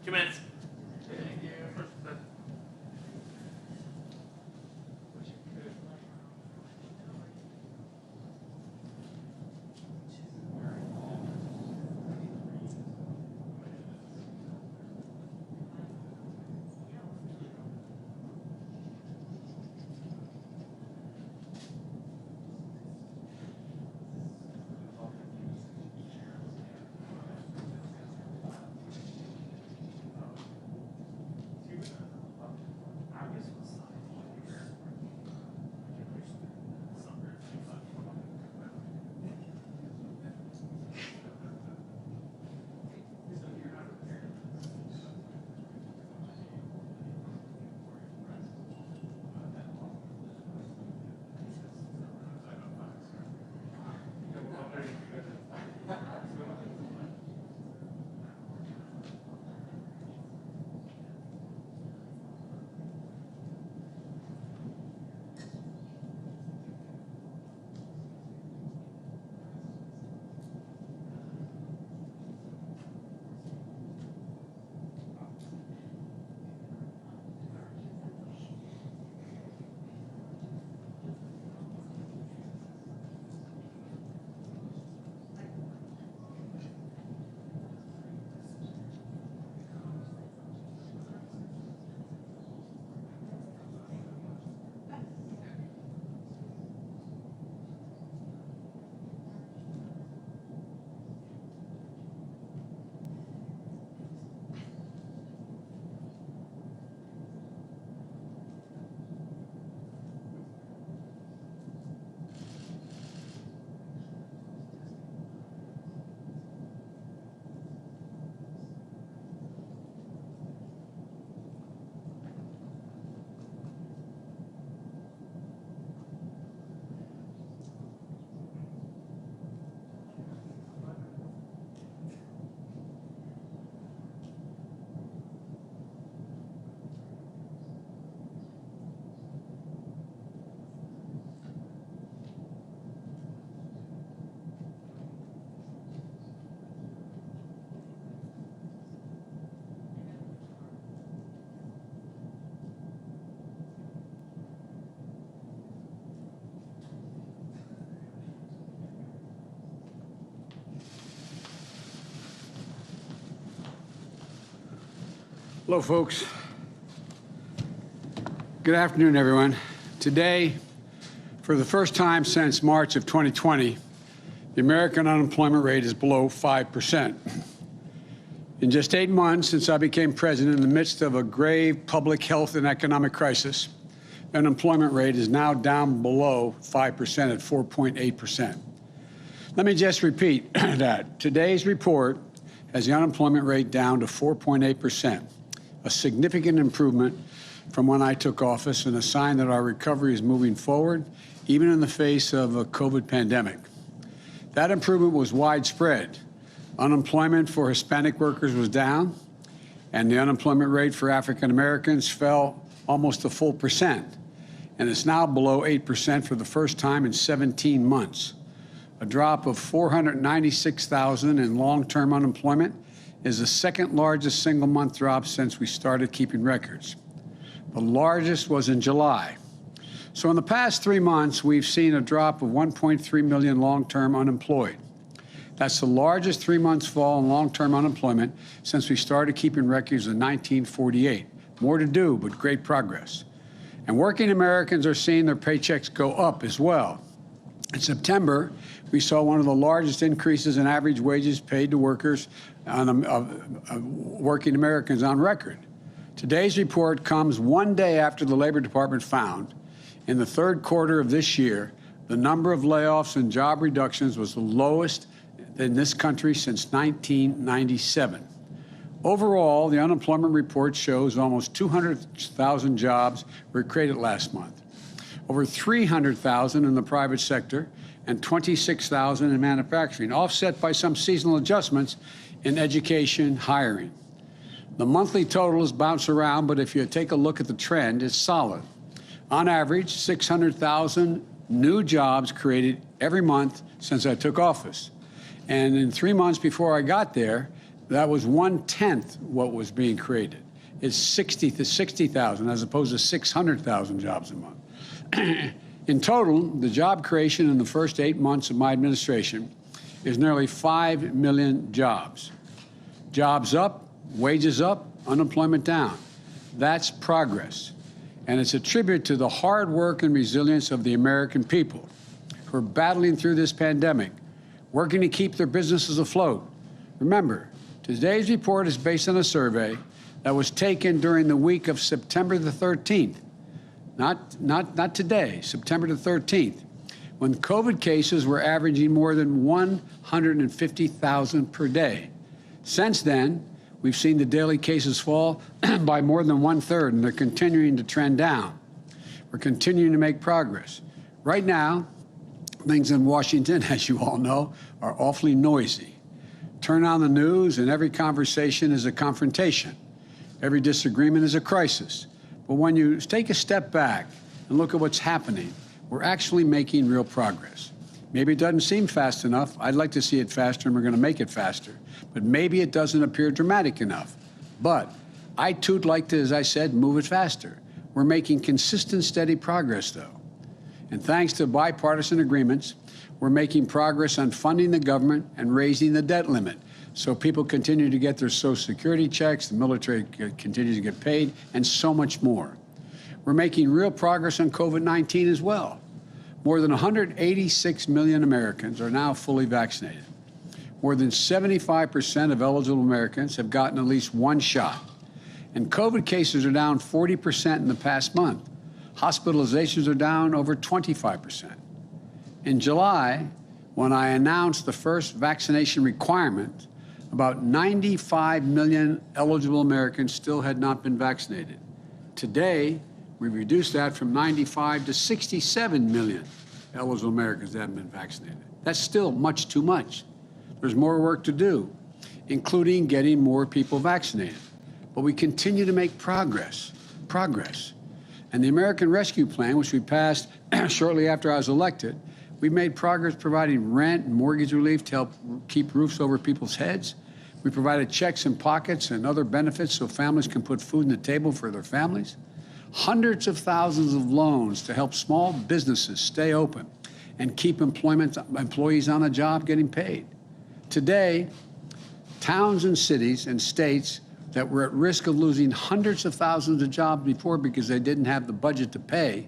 Commence. Hello, folks. Good afternoon, everyone. Today, for the first time since March of 2020, the American unemployment rate is below 5%. In just 8 months since I became president, in the midst of a grave public health and economic crisis, the unemployment rate is now down below 5% at 4.8%. Let me just repeat that. Today's report has the unemployment rate down to 4.8%, a significant improvement from when I took office and a sign that our recovery is moving forward, even in the face of a COVID pandemic. That improvement was widespread. Unemployment for Hispanic workers was down, and the unemployment rate for African Americans fell almost a full percent, and it's now below 8% for the first time in 17 months. A drop of 496,000 in long-term unemployment is the second largest single-month drop since we started keeping records. The largest was in July. So in the past 3 months, we've seen a drop of 1.3 million long-term unemployed. That's the largest 3 months fall in long-term unemployment since we started keeping records in 1948. More to do, but great progress. And working Americans are seeing their paychecks go up as well. In September, we saw one of the largest increases in average wages paid to workers working Americans on record. Today's report comes one day after the Labor Department found, in the third quarter of this year, the number of layoffs and job reductions was the lowest in this country since 1997. Overall, the unemployment report shows almost 200,000 jobs were created last month, over 300,000 in the private sector and 26,000 in manufacturing, offset by some seasonal adjustments in education hiring. The monthly totals bounce around, but if you take a look at the trend, it's solid. On average, 600,000 new jobs created every month since I took office. And in 3 months before I got there, that was 1/10 what was being created. It's 60 to 60,000 as opposed to 600,000 jobs a month. In total, the job creation in the first 8 months of my administration is nearly 5 million jobs. Jobs up, wages up, unemployment down. That's progress. And it's a tribute to the hard work and resilience of the American people who are battling through this pandemic, working to keep their businesses afloat. Remember, today's report is based on a survey that was taken during the week of September the 13th. Not today, September the 13th, when COVID cases were averaging more than 150,000 per day. Since then, we've seen the daily cases fall by more than 1/3, and they're continuing to trend down. We're continuing to make progress. Right now, things in Washington, as you all know, are awfully noisy. Turn on the news, and every conversation is a confrontation. Every disagreement is a crisis. But when you take a step back and look at what's happening, we're actually making real progress. Maybe it doesn't seem fast enough. I'd like to see it faster, and we're going to make it faster. But maybe it doesn't appear dramatic enough. But I, too, would like to, as I said, move it faster. We're making consistent, steady progress, though. And thanks to bipartisan agreements, we're making progress on funding the government and raising the debt limit so people continue to get their Social Security checks, the military continues to get paid, and so much more. We're making real progress on COVID-19 as well. More than 186 million Americans are now fully vaccinated. More than 75% of eligible Americans have gotten at least one shot. And COVID cases are down 40% in the past month. Hospitalizations are down over 25%. In July, when I announced the first vaccination requirement, about 95 million eligible Americans still had not been vaccinated. Today, we reduced that from 95 to 67 million eligible Americans that haven't been vaccinated. That's still much too much. There's more work to do, including getting more people vaccinated. But we continue to make progress. And the American Rescue Plan, which we passed shortly after I was elected, we made progress providing rent and mortgage relief to help keep roofs over people's heads. We provided checks in pockets and other benefits so families can put food on the table for their families. Hundreds of thousands of loans to help small businesses stay open and keep employees on a job getting paid. Today, towns and cities and states that were at risk of losing hundreds of thousands of jobs before because they didn't have the budget to pay,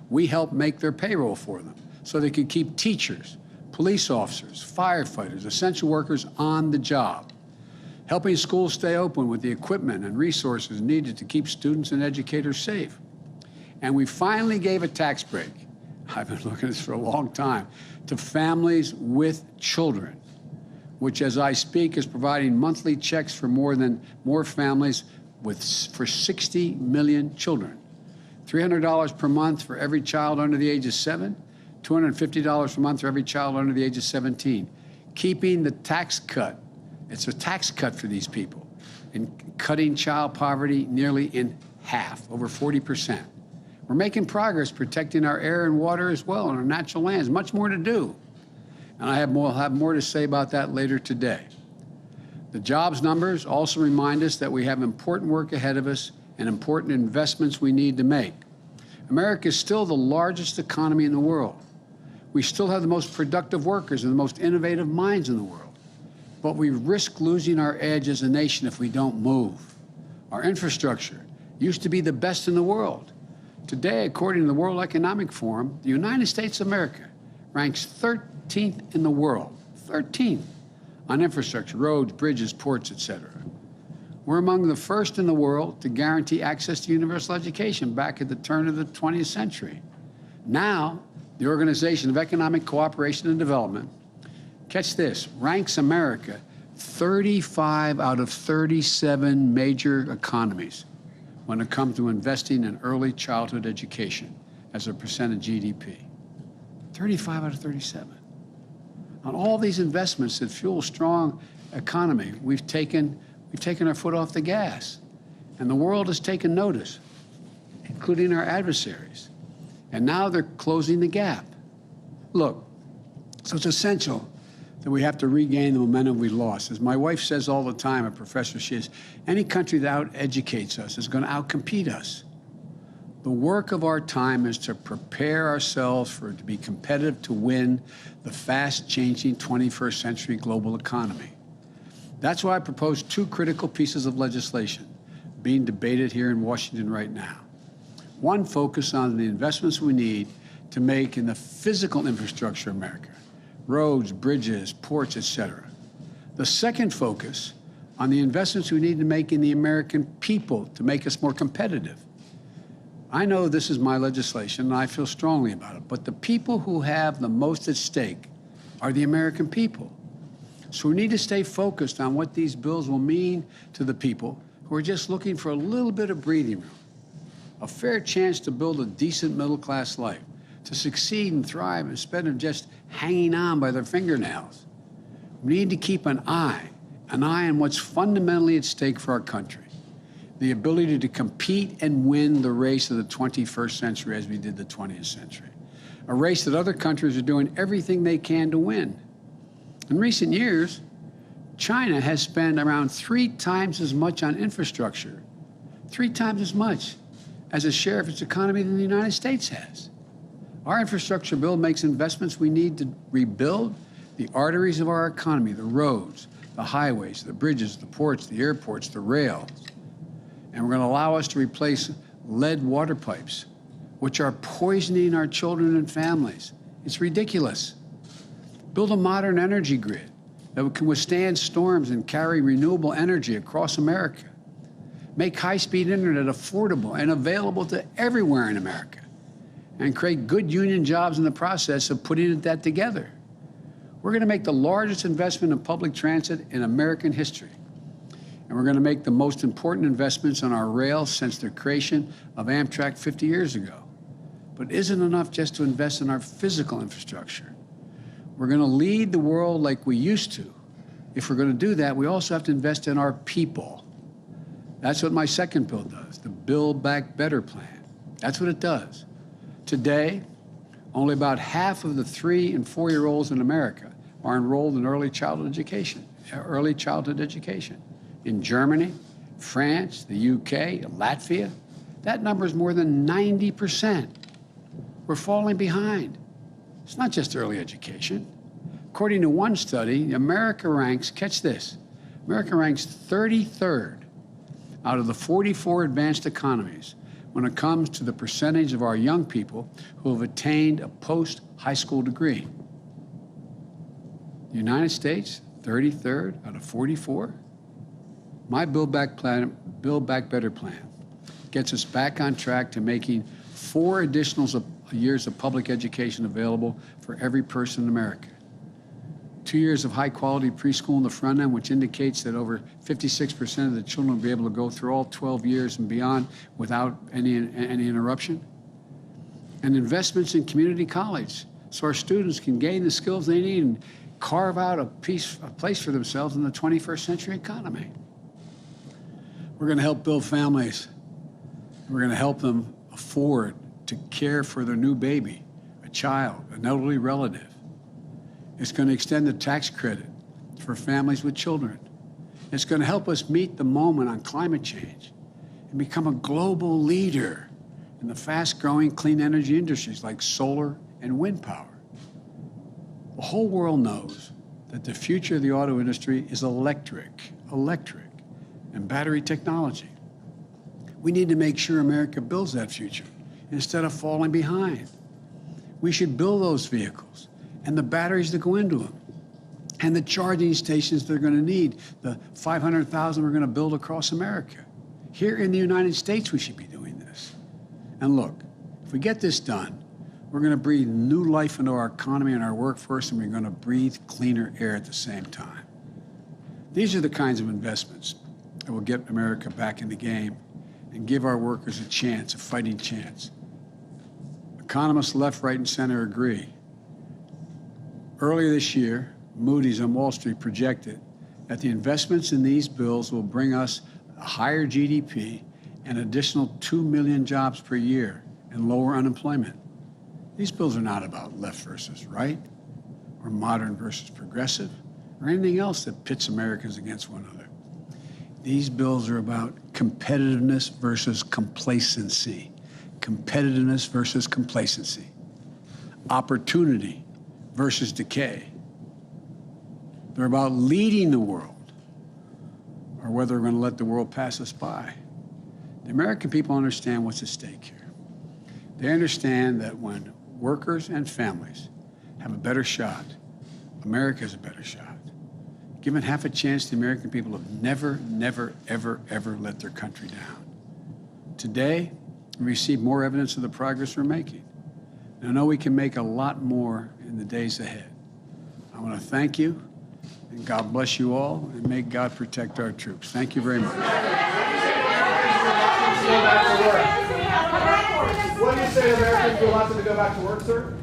we helped make their payroll for them so they could keep teachers, police officers, firefighters, essential workers on the job, helping schools stay open with the equipment and resources needed to keep students and educators safe. And we finally gave a tax break, I've been looking at this for a long time, to families with children, which, as I speak, is providing monthly checks for more families for 60 million children. $300 per month for every child under the age of 7, $250 per month for every child under the age of 17. Keeping the tax cut, it's a tax cut for these people, and cutting child poverty nearly in half, over 40%. We're making progress protecting our air and water as well and our natural lands. Much more to do. And I'll have more to say about that later today. The jobs numbers also remind us that we have important work ahead of us and important investments we need to make. America is still the largest economy in the world. We still have the most productive workers and the most innovative minds in the world. But we risk losing our edge as a nation if we don't move. Our infrastructure used to be the best in the world. Today, according to the World Economic Forum, the United States of America ranks 13th in the world, 13th, on infrastructure, roads, bridges, ports, etc. We're among the first in the world to guarantee access to universal education back at the turn of the 20th century. Now, the Organization of Economic Cooperation and Development, catch this, ranks America 35 out of 37 major economies when it comes to investing in early childhood education as a percent of GDP. 35 out of 37. On all these investments that fuel a strong economy, we've taken our foot off the gas. And the world has taken notice, including our adversaries. And now they're closing the gap. Look, so it's essential that we have to regain the momentum we lost. As my wife says all the time, a professor she is, any country that out-educates us is going to out-compete us. The work of our time is to prepare ourselves to be competitive to win the fast-changing 21st century global economy. That's why I proposed two critical pieces of legislation being debated here in Washington right now. One focus on the investments we need to make in the physical infrastructure of America, roads, bridges, ports, etc. The second focus on the investments we need to make in the American people to make us more competitive. I know this is my legislation, and I feel strongly about it, but the people who have the most at stake are the American people. So we need to stay focused on what these bills will mean to the people who are just looking for a little bit of breathing room, a fair chance to build a decent middle-class life, to succeed and thrive instead of just hanging on by their fingernails. We need to keep an eye on what's fundamentally at stake for our country. The ability to compete and win the race of the 21st century as we did the 20th century. A race that other countries are doing everything they can to win. In recent years, China has spent around 3 times as much on infrastructure, 3 times as much as a share of its economy than the United States has. Our infrastructure bill makes investments we need to rebuild the arteries of our economy, the roads, the highways, the bridges, the ports, the airports, the rails. And we're going to allow us to replace lead water pipes, which are poisoning our children and families. It's ridiculous. Build a modern energy grid that can withstand storms and carry renewable energy across America. Make high-speed internet affordable and available to everywhere in America. And create good union jobs in the process of putting that together. We're going to make the largest investment in public transit in American history. And we're going to make the most important investments on our rail since the creation of Amtrak 50 years ago. But it isn't enough just to invest in our physical infrastructure. We're going to lead the world like we used to. If we're going to do that, we also have to invest in our people. That's what my second bill does, the Build Back Better plan. That's what it does. Today, only about half of the 3- and 4-year-olds in America are enrolled in early childhood education. In Germany, France, the UK, Latvia, that number is more than 90%. We're falling behind. It's not just early education. According to one study, America ranks, catch this, America ranks 33rd out of the 44 advanced economies when it comes to the percentage of our young people who have attained a post-high school degree. The United States, 33rd out of 44. My Build Back Better plan gets us back on track to making 4 additional years of public education available for every person in America. 2 years of high-quality preschool in the front end, which indicates that over 56% of the children will be able to go through all 12 years and beyond without any interruption. And investments in community college, so our students can gain the skills they need and carve out a place for themselves in the 21st century economy. We're going to help build families. We're going to help them afford to care for their new baby, a child, an elderly relative. It's going to extend the tax credit for families with children. It's going to help us meet the moment on climate change and become a global leader in the fast-growing clean energy industries like solar and wind power. The whole world knows that the future of the auto industry is electric, and battery technology. We need to make sure America builds that future instead of falling behind. We should build those vehicles and the batteries that go into them, and the charging stations they're going to need, the 500,000 we're going to build across America. Here in the United States, we should be doing this. And look, if we get this done, we're going to breathe new life into our economy and our workforce, and we're going to breathe cleaner air at the same time. These are the kinds of investments that will get America back in the game and give our workers a chance, a fighting chance. Economists left, right, and center agree. Earlier this year, Moody's on Wall Street projected that the investments in these bills will bring us a higher GDP and additional 2 million jobs per year and lower unemployment. These bills are not about left versus right, or modern versus progressive, or anything else that pits Americans against one another. These bills are about competitiveness versus complacency. Competitiveness versus complacency. Opportunity versus decay. They're about leading the world, or whether we're going to let the world pass us by. The American people understand what's at stake here. They understand that when workers and families have a better shot, America has a better shot. Given half a chance, the American people have never, never, ever, ever let their country down. Today, we receive more evidence of the progress we're making. And I know we can make a lot more in the days ahead. I want to thank you, and God bless you all, and may God protect our troops. Thank you very much. What do you say to Americans who want them to go back to work, sir?